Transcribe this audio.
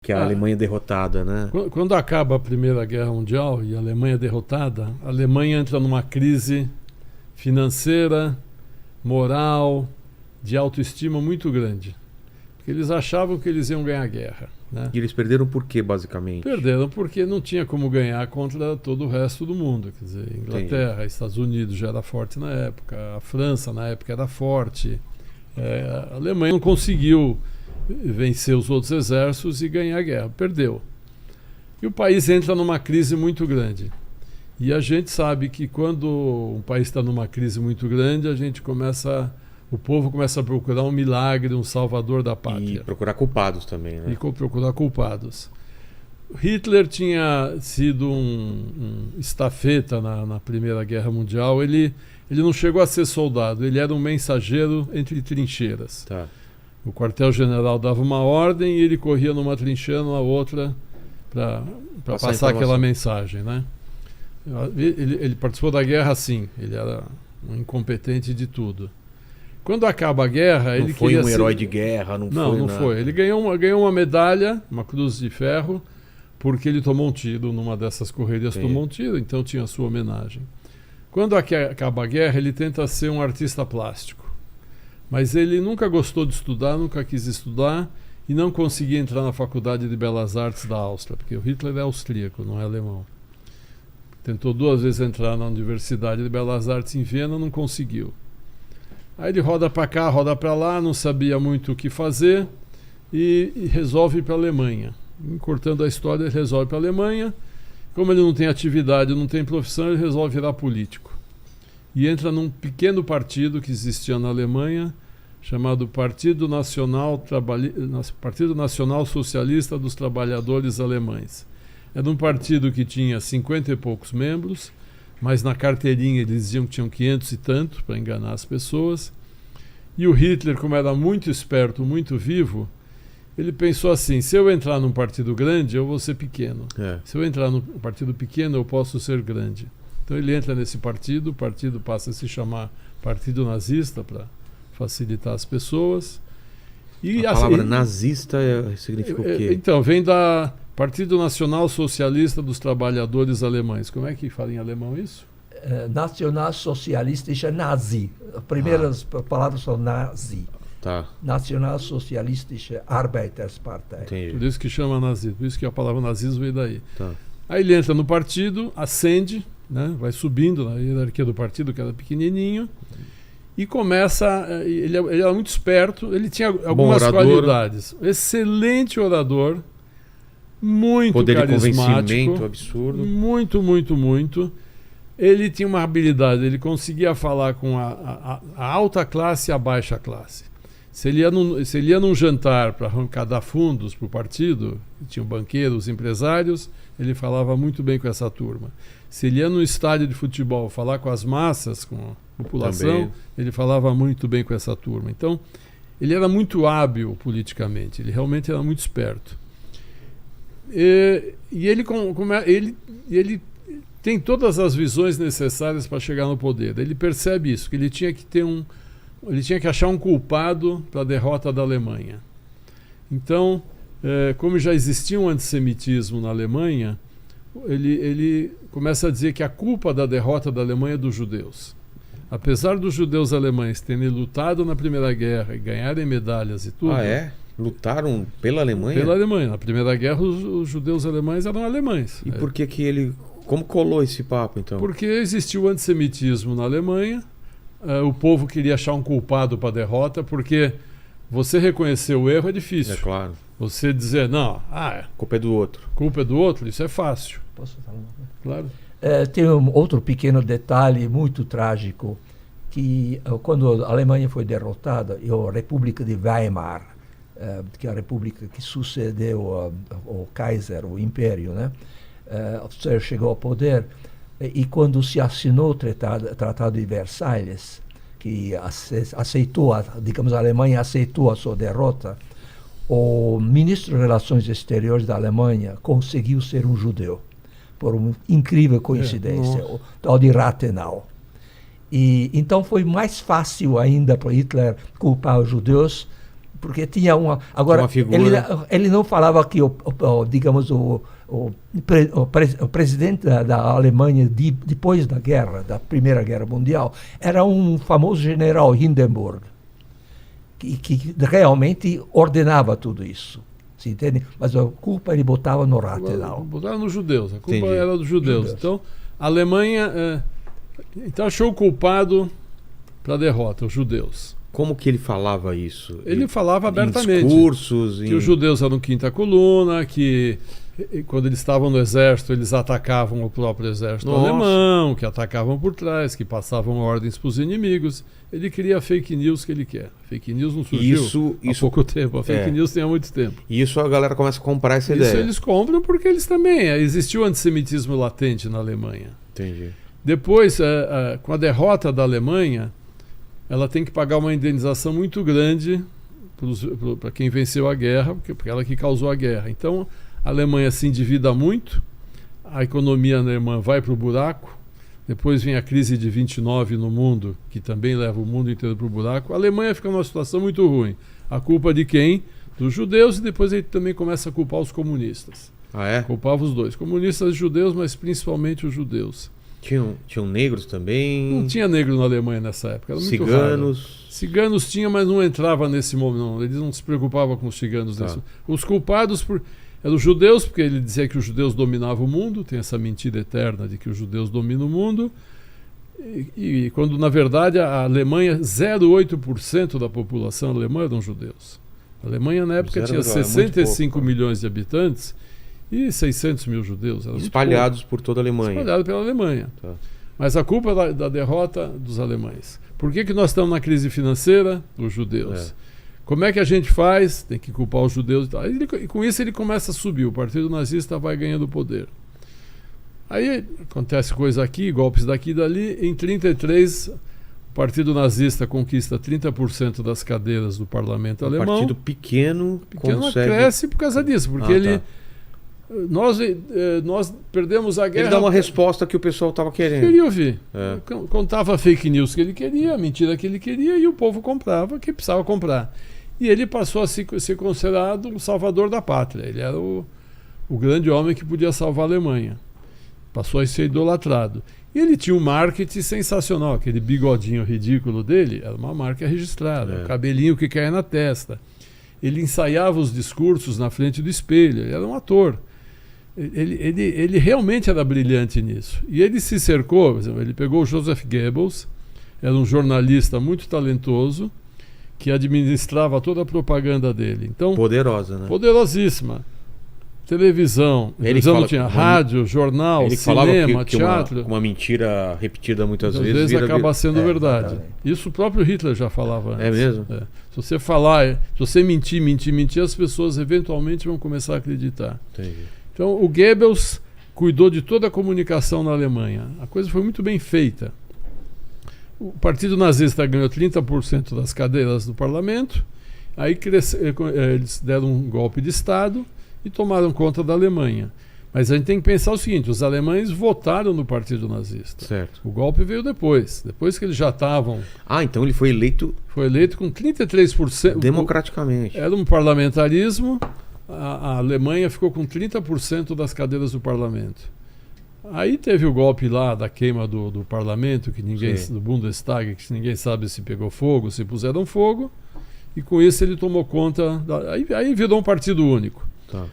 que é a Alemanha derrotada, né? Quando acaba a Primeira Guerra Mundial e a Alemanha é derrotada, a Alemanha entra numa crise financeira, moral, de autoestima muito grande. Porque eles achavam que eles iam ganhar a guerra. Né? E eles perderam por quê, basicamente? Perderam porque não tinha como ganhar contra todo o resto do mundo. Quer dizer, Inglaterra, Entendi. Estados Unidos já era forte na época, a França na época era forte. A Alemanha não conseguiu vencer os outros exércitos e ganhar a guerra, perdeu. E o país entra numa crise muito grande. E a gente sabe que quando um país está numa crise muito grande, o povo começa a procurar um milagre, um salvador da pátria. E procurar culpados também, né? E procurar culpados. Hitler tinha sido um estafeta na Primeira Guerra Mundial. Ele não chegou a ser soldado, ele era um mensageiro entre trincheiras. Tá. O quartel-general dava uma ordem e ele corria numa trincheira, na outra, para passar aquela mensagem, né? Ele participou da guerra assim, ele era um incompetente de tudo. Quando acaba a guerra, ele foi queria um herói de guerra, não foi. Ele ganhou uma medalha, uma cruz de ferro, porque ele tomou um tiro numa dessas correrias, tomou um tiro, então tinha a sua homenagem. Quando acaba a guerra, ele tenta ser um artista plástico. Mas ele nunca gostou de estudar, nunca quis estudar e não conseguia entrar na Faculdade de Belas Artes da Áustria, porque o Hitler é austríaco, não é alemão. Tentou 2 vezes entrar na Universidade de Belas Artes em Viena, não conseguiu. Aí ele roda para cá, roda para lá, não sabia muito o que fazer e resolve ir para a Alemanha. Encurtando a história, ele resolve para a Alemanha. Como ele não tem atividade, não tem profissão, ele resolve virar político. E entra num pequeno partido que existia na Alemanha, chamado Partido Nacional Socialista dos Trabalhadores Alemães. Era um partido que tinha 50 e poucos membros, mas na carteirinha eles diziam que tinham 500 e tanto, para enganar as pessoas. E o Hitler, como era muito esperto, muito vivo, ele pensou assim: se eu entrar num partido grande, eu vou ser pequeno. Se eu entrar num partido pequeno, eu posso ser grande. Então ele entra nesse partido, o partido passa a se chamar Partido Nazista, para facilitar as pessoas. E a palavra nazista significa o quê? Então, vem da Partido Nacional Socialista dos Trabalhadores Alemães. Como é que fala em alemão isso? Nacionalsozialistische Nazi. As primeiras palavras são Nazi. Tá. Nacionalsozialistische Arbeiterspartei. Entendi. Por isso que chama nazismo, por isso que a palavra nazismo veio daí. Tá. Aí ele entra no partido, ascende, né, vai subindo na hierarquia do partido, que era pequenininho, e começa. Ele era muito esperto, ele tinha algumas qualidades. Excelente orador, muito poder carismático. Poder de convencimento absurdo. Muito, muito, muito. Ele tinha uma habilidade, ele conseguia falar com a alta classe e a baixa classe. Se ele ia num jantar para arrecadar fundos para o partido, tinham banqueiros, empresários, ele falava muito bem com essa turma. Se ele ia num estádio de futebol falar com as massas, com a população, também. Ele falava muito bem com essa turma. Então, ele era muito hábil politicamente, ele realmente era muito esperto. E ele tem todas as visões necessárias para chegar no poder. Ele percebe isso, que ele tinha que achar um culpado para a derrota da Alemanha. Então, como já existia um antissemitismo na Alemanha, ele começa a dizer que a culpa da derrota da Alemanha é dos judeus. Apesar dos judeus alemães terem lutado na Primeira Guerra e ganharem medalhas e tudo... Ah, é? Lutaram pela Alemanha? Pela Alemanha. Na Primeira Guerra, os judeus alemães eram alemães. E por que ele... Como colou esse papo, então? Porque existiu o antissemitismo na Alemanha, o povo queria achar um culpado para a derrota, porque você reconhecer o erro é difícil. É claro. Você dizer, não, culpa é do outro. Culpa é do outro, isso é fácil. Posso falar uma coisa? Claro. Tem outro pequeno detalhe muito trágico, que quando a Alemanha foi derrotada, a República de Weimar, que é a república que sucedeu ao Kaiser, o Império, né? Chegou ao poder, e quando se assinou o Tratado de Versalhes, que aceitou, digamos, a Alemanha aceitou a sua derrota, o ministro de Relações Exteriores da Alemanha conseguiu ser um judeu, por uma incrível coincidência, o tal de Rathenau. E então foi mais fácil ainda para Hitler culpar os judeus, porque tinha uma... Agora, uma figura. ele não falava que, digamos, o presidente da Alemanha, depois da guerra, da Primeira Guerra Mundial, era um famoso general Hindenburg, que realmente ordenava tudo isso. Se entende? Mas a culpa ele botava no Rathenau. Botava nos judeus. A culpa Entendi. era dos judeus. Então, a Alemanha então achou o culpado para a derrota, os judeus. Como que ele falava isso? Ele falava abertamente. Em discursos, que os judeus eram quinta coluna, que quando eles estavam no exército, eles atacavam o próprio exército alemão, que atacavam por trás, que passavam ordens para os inimigos. Ele queria a fake news que ele quer. Fake news não surgiu há pouco tempo. A fake news tem há muito tempo. E isso a galera começa a comprar essa ideia. Isso eles compram porque eles também... Existiu antissemitismo latente na Alemanha. Entendi. Depois, com a derrota da Alemanha, ela tem que pagar uma indenização muito grande para quem venceu a guerra, porque ela que causou a guerra. Então, a Alemanha se endivida muito, a economia alemã vai para o buraco, depois vem a crise de 29 no mundo, que também leva o mundo inteiro para o buraco. A Alemanha fica numa situação muito ruim. A culpa de quem? Dos judeus, e depois ele também começa a culpar os comunistas. Ah, é? Culpava os dois, comunistas e judeus, mas principalmente os judeus. Tinham negros também? Não tinha negro na Alemanha nessa época, era muito ciganos? raro. Ciganos tinha, mas não entrava nesse momento, não. Eles não se preocupavam com os ciganos. Tá. Os culpados eram os judeus, porque ele dizia que os judeus dominavam o mundo, tem essa mentira eterna de que os judeus dominam o mundo, e quando na verdade a Alemanha, 0,8% da população alemã eram judeus. A Alemanha na época tinha 65 milhões de habitantes e 600 mil judeus. Espalhados por toda a Alemanha. Espalhados pela Alemanha. Tá. Mas a culpa é da derrota dos alemães. Por que nós estamos na crise financeira? Os judeus. Como é que a gente faz? Tem que culpar os judeus e tal. E com isso ele começa a subir. O partido nazista vai ganhando poder. Aí acontece coisa aqui, golpes daqui e dali. Em 1933, o partido nazista conquista 30% das cadeiras do parlamento alemão. Um partido pequeno consegue... cresce por causa disso, porque ele... Nós perdemos a guerra. Ele dá uma resposta que o pessoal estava querendo. Queria ouvir. Contava a fake news que ele queria, a mentira que ele queria, e o povo comprava, que precisava comprar. E ele passou a ser considerado um salvador da pátria. Ele era o grande homem que podia salvar a Alemanha. Passou a ser idolatrado. E ele tinha um marketing sensacional. Aquele bigodinho ridículo dele era uma marca registrada. O cabelinho que caía na testa. Ele ensaiava os discursos na frente do espelho. Ele era um ator. Ele realmente era brilhante nisso. E ele se cercou, por exemplo, ele pegou o Joseph Goebbels, era um jornalista muito talentoso, que administrava toda a propaganda dele. Então, poderosa, né? Poderosíssima. Televisão. Televisão não tinha rádio, jornal, ele cinema, que teatro. Uma mentira repetida muitas Às vezes acaba sendo verdade. Isso o próprio Hitler já falava antes. É mesmo? Se você falar, se você mentir, as pessoas eventualmente vão começar a acreditar. Entendi. Então, o Goebbels cuidou de toda a comunicação na Alemanha. A coisa foi muito bem feita. O partido nazista ganhou 30% das cadeiras do parlamento, aí eles deram um golpe de Estado e tomaram conta da Alemanha. Mas a gente tem que pensar o seguinte, os alemães votaram no partido nazista. Certo. O golpe veio depois que eles já estavam... então ele foi eleito... Foi eleito com 33%. Democraticamente. Era um parlamentarismo, a Alemanha ficou com 30% das cadeiras do parlamento. Aí teve o golpe lá da queima do parlamento, do Bundestag, que ninguém sabe se pegou fogo, se puseram fogo, e com isso ele tomou conta, aí virou um partido único.